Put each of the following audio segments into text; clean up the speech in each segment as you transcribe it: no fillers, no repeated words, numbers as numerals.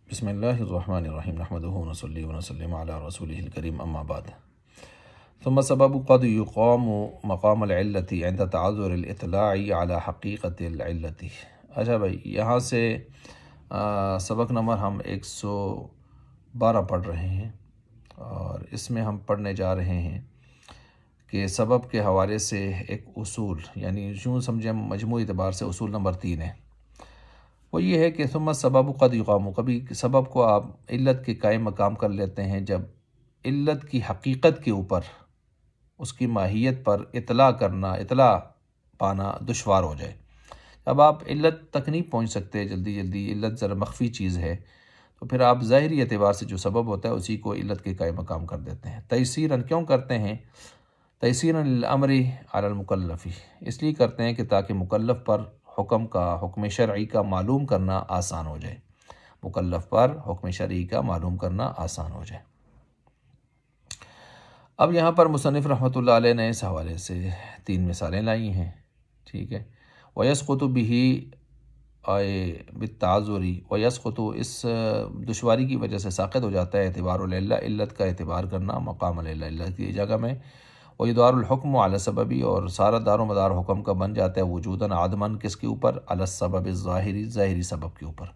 بسم اللہ الرحمن الرحیم نحمدہ ونصلی ونسلم علی رسولہ الکریم اما بعد ثم سبب قد يقام مقام العلت عند تعذر الاطلاع على حقیقت العلت۔ اچھا بھائی، یہاں سے سبق نمبر ہم 112 پڑھ رہے ہیں، اور اس میں ہم پڑھنے جا رہے ہیں کہ سبب کے حوالے سے ایک اصول، یعنی یوں سمجھیں مجموعی اعتبار سے اصول نمبر 3 ہے۔ وہ یہ ہے کہ ثم سبب قد یقام، کبھی سبب کو آپ علت کے قائم مقام کر لیتے ہیں جب علت کی حقیقت کے اوپر، اس کی ماہیت پر اطلاع پانا دشوار ہو جائے۔ اب آپ علت تک نہیں پہنچ سکتے جلدی، علت ذرا مخفی چیز ہے، تو پھر آپ ظاہری اعتبار سے جو سبب ہوتا ہے اسی کو علت کے قائم مقام کر دیتے ہیں۔ تیسیراً کیوں کرتے ہیں؟ تیسیراً للامر علی المکلف، اس لیے کرتے ہیں کہ تاکہ مکلف پر حکم شرعی کا معلوم کرنا آسان ہو جائے، مکلف پر حکم شرعی کا معلوم کرنا آسان ہو جائے۔ اب یہاں پر مصنف رحمۃ اللہ علیہ نے اس حوالے سے 3 مثالیں لائی ہیں، ٹھیک ہے۔ وَيَسْقُطُ بِهِ بِالتَّعَذُّرِ، وَيَسْقُطُ، اس دشواری کی وجہ سے ساقط ہو جاتا ہے اعتبار العلہ، علت کا اعتبار کرنا مقام العلہ، علت کی جگہ میں۔ وَيُدَارُ الْحُكْمُ عَلَى السَّبَبِ، اور سارا دار و مدار حکم کا بن جاتا ہے وجوداً عدماً، کس کے اوپر؟ علی السبب الظاہری، ظاہری سبب کے اوپر۔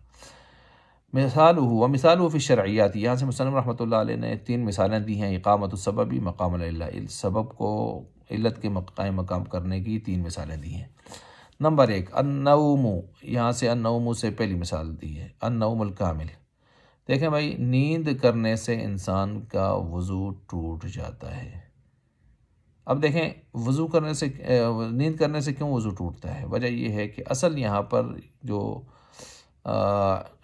مثالہ فی الشرعیات، یہاں سے مصنف رحمۃ اللہ علیہ نے 3 مثالیں دی ہیں، اقامت السبب مقام العلہ، سبب کو علت کے قائم مقام کرنے کی 3 مثالیں دی ہیں۔ نمبر 1 النوم، یہاں سے النوم سے پہلی مثال دی ہے، النوم الکامل۔ دیکھیں بھائی، نیند کرنے سے انسان کا وضو ٹوٹ جاتا ہے۔ اب دیکھیں، نیند کرنے سے کیوں وضو ٹوٹتا ہے؟ وجہ یہ ہے کہ اصل یہاں پر جو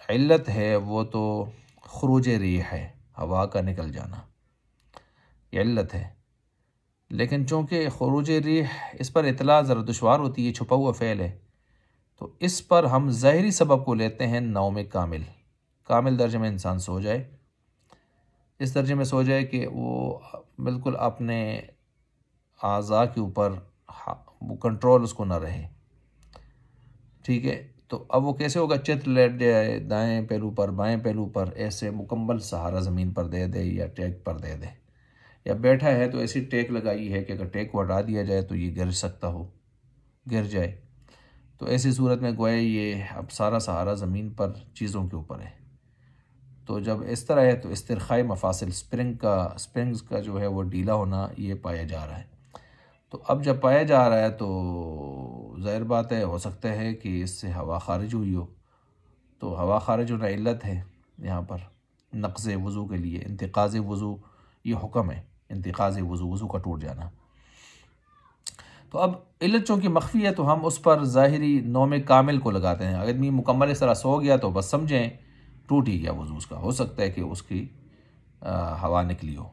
علت ہے وہ تو خروج ریح ہے، ہوا کا نکل جانا، یہ علت ہے۔ لیکن چونکہ خروج ریح، اس پر اطلاع ذرا دشوار ہوتی ہے، چھپا ہوا فعل ہے، تو اس پر ہم ظاہری سبب کو لیتے ہیں نوم کامل۔ کامل درجے میں انسان سو جائے، اس درجے میں سو جائے کہ وہ بالکل اپنے اعضاء کے اوپر وہ کنٹرول اس کو نہ رہے، ٹھیک ہے۔ تو اب وہ کیسے ہوگا؟ چت لیٹ جائے دائیں پہلو پر، بائیں پہلو پر، ایسے مکمل سہارا زمین پر دے دے یا ٹیک پر دے دے، یا بیٹھا ہے تو ایسی ٹیک لگائی ہے کہ اگر ٹیک کو ہٹا دیا جائے تو یہ گر سکتا ہو، گر جائے۔ تو ایسی صورت میں گویا یہ اب سارا سہارا زمین پر چیزوں کے اوپر ہے۔ تو جب اس طرح ہے تو استرخاء مفاصل، سپرنگز کا جو ہے وہ ڈھیلا ہونا یہ پایا جا رہا ہے۔ تو اب جب پایا جا رہا ہے تو ظاہر بات ہے، ہو سکتا ہے کہ اس سے ہوا خارج ہوئی ہو، تو ہوا خارج ہونا علت ہے یہاں پر نقض وضو کے لیے۔ انتقاض وضو یہ حکم ہے، انتقاض وضو کا ٹوٹ جانا۔ تو اب علت چونکہ مخفی ہے تو ہم اس پر ظاہری نوم کامل کو لگاتے ہیں۔ آدمی مکمل اس طرح سو گیا تو بس سمجھیں ٹوٹ ہی گیا وضو اس کا، ہو سکتا ہے کہ اس کی ہوا نکلی ہو۔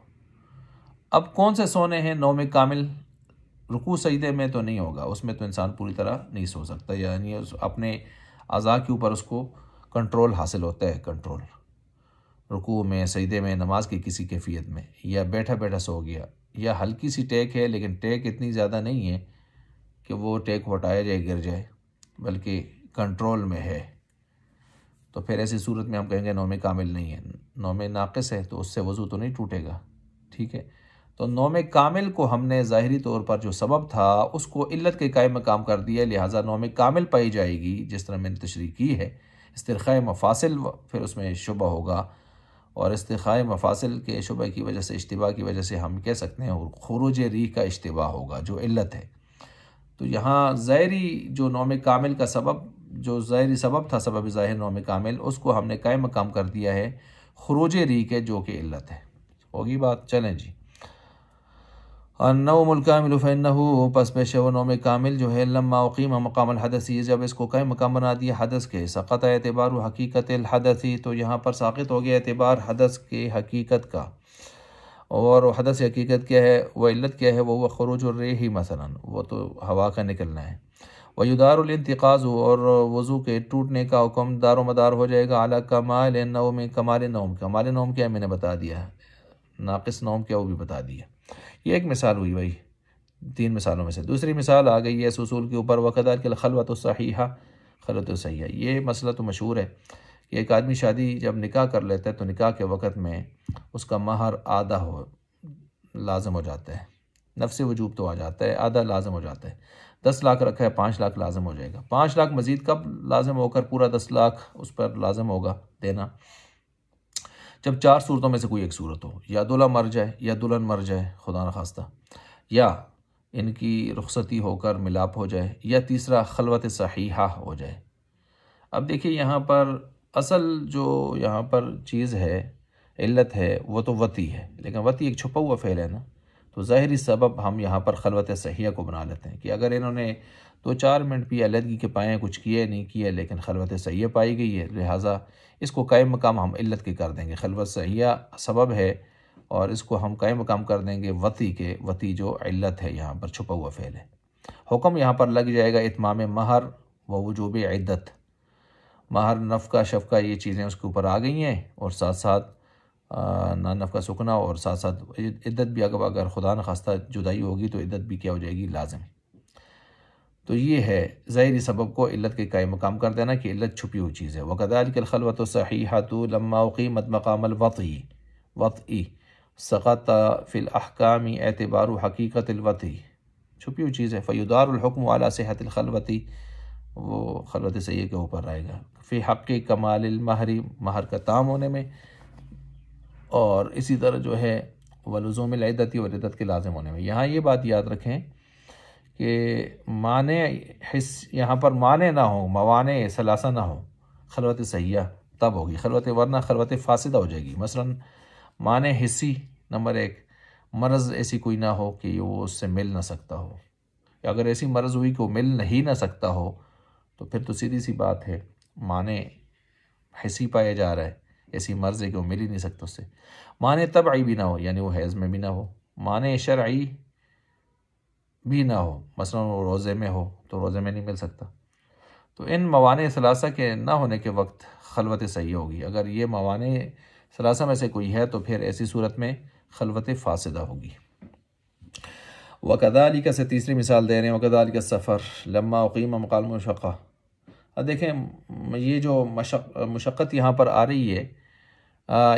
اب کون سے سونے ہیں نوم کامل؟ رکوع سجدے میں تو نہیں ہوگا، اس میں تو انسان پوری طرح نہیں سو سکتا، یعنی اپنے اعضاء کے اوپر اس کو کنٹرول حاصل ہوتا ہے، کنٹرول رکوع میں، سجدے میں، نماز کی کسی کیفیت میں، یا بیٹھا بیٹھا سو گیا، یا ہلکی سی ٹیک ہے لیکن ٹیک اتنی زیادہ نہیں ہے کہ وہ ٹیک ہٹایا جائے گر جائے، بلکہ کنٹرول میں ہے، تو پھر ایسی صورت میں ہم کہیں گے نوم کامل نہیں ہے، نوم ناقص ہے، تو اس سے وضو تو نہیں ٹوٹے گا، ٹھیک ہے۔ تو نوم کامل کو ہم نے ظاہری طور پر جو سبب تھا اس کو علت کے قائم مقام کر دیا، لہٰذا نوم کامل پائی جائے گی، جس طرح میں نے تشریح کی ہے۔ استرخاء مفاصل پھر اس میں شبہ ہوگا، اور استرخاء مفاصل کے شبہ کی وجہ سے، اشتباہ کی وجہ سے ہم کہہ سکتے ہیں خروج ریح کا اشتباہ ہوگا جو علت ہے۔ تو یہاں ظاہری جو نوم کامل کا سبب، جو ظاہری سبب تھا، سبب ظاہر نوم کامل، اس کو ہم نے قائم مقام کر دیا ہے خروج ریح کے، جو کہ علت ہے۔ ہوگی بات؟ چلیں جی۔ النوم الکامل فإنہ، پس پیش وہ نوم کامل جو ہے، لما اقیم مقام الحدث، جب اس کو قائم مقام بنا دیا حدث کے، سقط اعتبار حقیقت الحدث، تو یہاں پر ساقط ہو گیا اعتبار حدث کے حقیقت کا۔ اور حدث حقیقت کیا ہے؟ وہ علت کیا ہے؟ وہ خروج الریح، مثلا وہ تو ہوا کا نکلنا ہے۔ ویدار الانتقاض، اور وضو کے ٹوٹنے کا حکم دار و مدار ہو جائے گا علی کمال النوم، کمال نوم۔ کمال نوم کیا ہے؟ میں نے بتا دیا، ناقص نوم کیا وہ بھی بتا دیا۔ یہ ایک مثال ہوئی بھائی 3 مثالوں میں سے۔ دوسری مثال آ گئی ہے اس اصول کے اوپر، وَكَذَلِكَ الْخَلْوَةُ الصَّحِيحَةُ، خلوت صحیحہ۔ یہ مسئلہ تو مشہور ہے کہ ایک آدمی شادی جب نکاح کر لیتا ہے تو نکاح کے وقت میں اس کا مہر آدھا لازم ہو جاتا ہے، نفس وجوب تو آ جاتا ہے، آدھا لازم ہو جاتا ہے۔ 10 لاکھ رکھا ہے، 5 لاکھ لازم ہو جائے گا۔ 5 لاکھ مزید کب لازم ہو کر پورا 10 لاکھ اس پر لازم ہوگا دینا؟ جب 4 صورتوں میں سے کوئی ایک صورت ہو، یا دلہا مر جائے، یا دلہن مر جائے خدا نخواستہ، یا ان کی رخصتی ہو کر ملاپ ہو جائے، یا تیسرا خلوت صحیحہ ہو جائے۔ اب دیکھیے یہاں پر اصل جو یہاں پر چیز ہے، علت ہے، وہ تو وطی ہے، لیکن وطی ایک چھپا ہوا فعل ہے نا، تو ظاہری سبب ہم یہاں پر خلوت صحیحہ کو بنا لیتے ہیں کہ اگر انہوں نے 2-4 منٹ بھی علیحدگی کے پائے ہیں، کچھ کیے نہیں کیے، لیکن خلوت صحیحہ پائی گئی ہے، لہٰذا اس کو قائم مقام ہم علت کے کر دیں گے۔ خلوت صحیحہ سبب ہے اور اس کو ہم قائم مقام کر دیں گے وطی کے، وطی جو علت ہے یہاں پر چھپا ہوا فعل ہے۔ حکم یہاں پر لگ جائے گا اتمام مہر و وجوب عدت، مہر، نفقہ، شفقہ، یہ چیزیں اس کے اوپر آ گئی ہیں، اور ساتھ ساتھ نفقہ سکنا، اور ساتھ ساتھ عدت بھی اگر خدا نخواستہ جدائی ہوگی تو عدت بھی کیا ہو جائے گی؟ لازم۔ تو یہ ہے ظاہری سبب کو علت کے قائم مقام کر دینا کہ علت چھپی ہوئی چیز ہے۔ وَكَذَلِكَ الْخَلْوَةُ الصَّحِيحَةُ لَمَّا أُقِيمَتْ مَقَامَ الْوَطْءِ سَقَطَ فِي الْأَحْكَامِ اعتبار حقیقت الوطی، چھپی ہوئی چیز ہے۔ فَيُدَارُ الْحُكْمُ عَلَى صِحَّةِ الْخَلْوَةِ، وہ خلوت صحیح کے اوپر رہے گا، فی حق کمال المہر، مہر کا تام ہونے میں، اور اسی طرح جو ہے ولزوم العدت، اور عدت کے لازم ہونے میں۔ یہاں یہ بات یاد رکھیں کہ مانع یہاں پر مانع نہ ہو، موانع ثلاثہ نہ ہو، خلوت صحیحہ تب ہوگی، خلوت ورنہ خلوت فاسدہ ہو جائے گی۔ مثلا مانع حسی، نمبر 1، مرض ایسی کوئی نہ ہو کہ وہ اس سے مل نہ سکتا ہو، یا اگر ایسی مرض ہوئی کہ وہ مل نہیں نہ سکتا ہو تو پھر تو سیدھی سی بات ہے مانع حسی پایا جا رہا ہے، ایسی مرض ہے کہ وہ مل ہی نہیں سکتا اس سے۔ مانع طبعی بھی نہ ہو، یعنی وہ حیض میں بھی نہ ہو، مانع شرعی بھی نہ ہو، مثلا وہ روزے میں ہو تو روزے میں نہیں مل سکتا۔ تو ان موانع ثلاثہ کے نہ ہونے کے وقت خلوت صحیح ہوگی۔ اگر یہ موانع ثلاثہ میں سے کوئی ہے تو پھر ایسی صورت میں خلوت فاسدہ ہوگی۔ وَكَذَلِكَ سے تیسری مثال دے رہے ہیں، وَكَذَلِكَ السَّفَرُ لَمَّا أُقِيمَ مَقَامُ الْمَشَقَّةِ۔ اب دیکھیں یہ جو مشقت یہاں پر آ رہی ہے،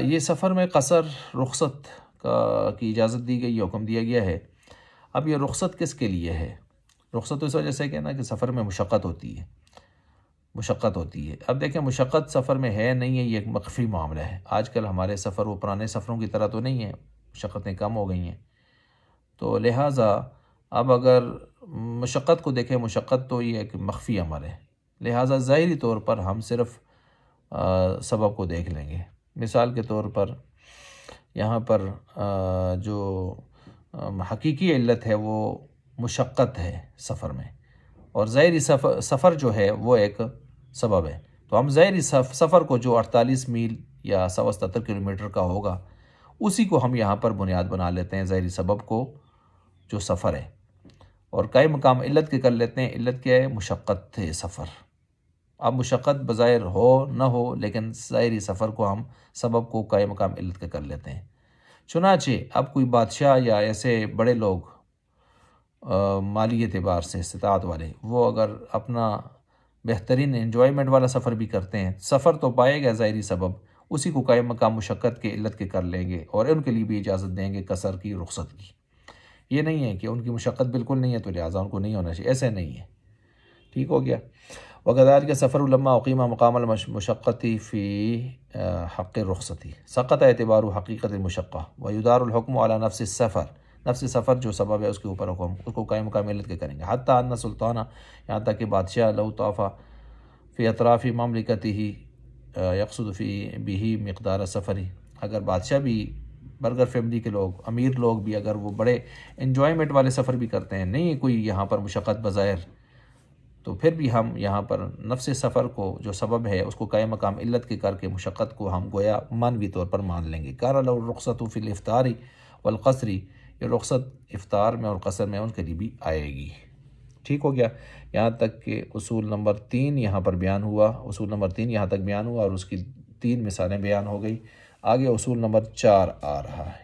یہ سفر میں قصر، رخصت کی اجازت دی گئی، حکم دیا گیا ہے۔ اب یہ رخصت کس کے لیے ہے؟ رخصت اس وجہ سے کہ نا کہ سفر میں مشقت ہوتی ہے، مشقت ہوتی ہے۔ اب دیکھیں مشقت سفر میں ہے نہیں ہے، یہ ایک مخفی معاملہ ہے۔ آج کل ہمارے سفر وہ پرانے سفروں کی طرح تو نہیں ہیں، مشقتیں کم ہو گئی ہیں، تو لہٰذا اب اگر مشقت کو دیکھیں، مشقت تو یہ ایک مخفی عمل ہے، لہٰذا ظاہری طور پر ہم صرف سبب کو دیکھ لیں گے۔ مثال کے طور پر یہاں پر جو حقیقی علت ہے وہ مشقت ہے سفر میں، اور ظاہری سفر جو ہے وہ ایک سبب ہے، تو ہم ظاہری سفر کو جو 48 میل یا 177 کلومیٹر کا ہوگا اسی کو ہم یہاں پر بنیاد بنا لیتے ہیں، ظاہری سبب کو جو سفر ہے، اور قائم مقام علت کے کر لیتے ہیں۔ علت کیا ہے؟ مشقت ہے سفر۔ اب مشقت بظاہر ہو نہ ہو، لیکن ظاہری سفر کو ہم سبب کو قائم مقام علت کے کر لیتے ہیں۔ چنانچہ اب کوئی بادشاہ یا ایسے بڑے لوگ مالی اعتبار سے استطاعت والے، وہ اگر اپنا بہترین انجوائمنٹ والا سفر بھی کرتے ہیں، سفر تو پائے گا ظاہری سبب، اسی کو قائم مقام مشقت کے علت کے کر لیں گے، اور ان کے لیے بھی اجازت دیں گے قصر کی، رخصت کی۔ یہ نہیں ہے کہ ان کی مشقت بالکل نہیں ہے تو لہٰذا ان کو نہیں ہونا چاہیے، ایسے نہیں ہے۔ ٹھیک ہو گیا؟ وَكَذَلِكَ السَّفَرُ لَمَّا أُقِيمَ مَقَامَ الْمَشَقَّةِ فِي حَقِّ الرُّخْصَةِ سَقَطَ اعتبار حقیقت المشقہ وَيُدَارُ الْحُكْمُ عَلَى نَفْسِ السَّفَرِ، نفس سفر جو سبب ہے اس کے اوپر حکم، اس کو قائم مقام علت کے کریں گے۔ حتیٰ ان سلطانہ، یہاں تک کہ بادشاہ، لو طاف فی اطراف مملکتہ یقصد فی بہ مقدار سفری، اگر بادشاہ بھی، برگر فیملی کے لوگ، امیر لوگ بھی اگر وہ بڑے انجوائمنٹ والے سفر بھی کرتے ہیں، نہیں کوئی یہاں پر مشقت بظاہر، تو پھر بھی ہم یہاں پر نفس سفر کو جو سبب ہے اس کو قائم مقام علت کے کر کے مشقت کو ہم گویا مانوی طور پر مان لیں گے۔ کان لو الرخصۃ فی الافطار والقصر، یہ رخصت افطار میں اور قصر میں ان کے لیے بھی آئے گی۔ ٹھیک ہو گیا؟ یہاں تک کہ اصول نمبر 3 یہاں پر بیان ہوا، اصول نمبر 3 یہاں تک بیان ہوا اور اس کی 3 مثالیں بیان ہو گئی۔ آگے اصول نمبر 4 آ رہا ہے۔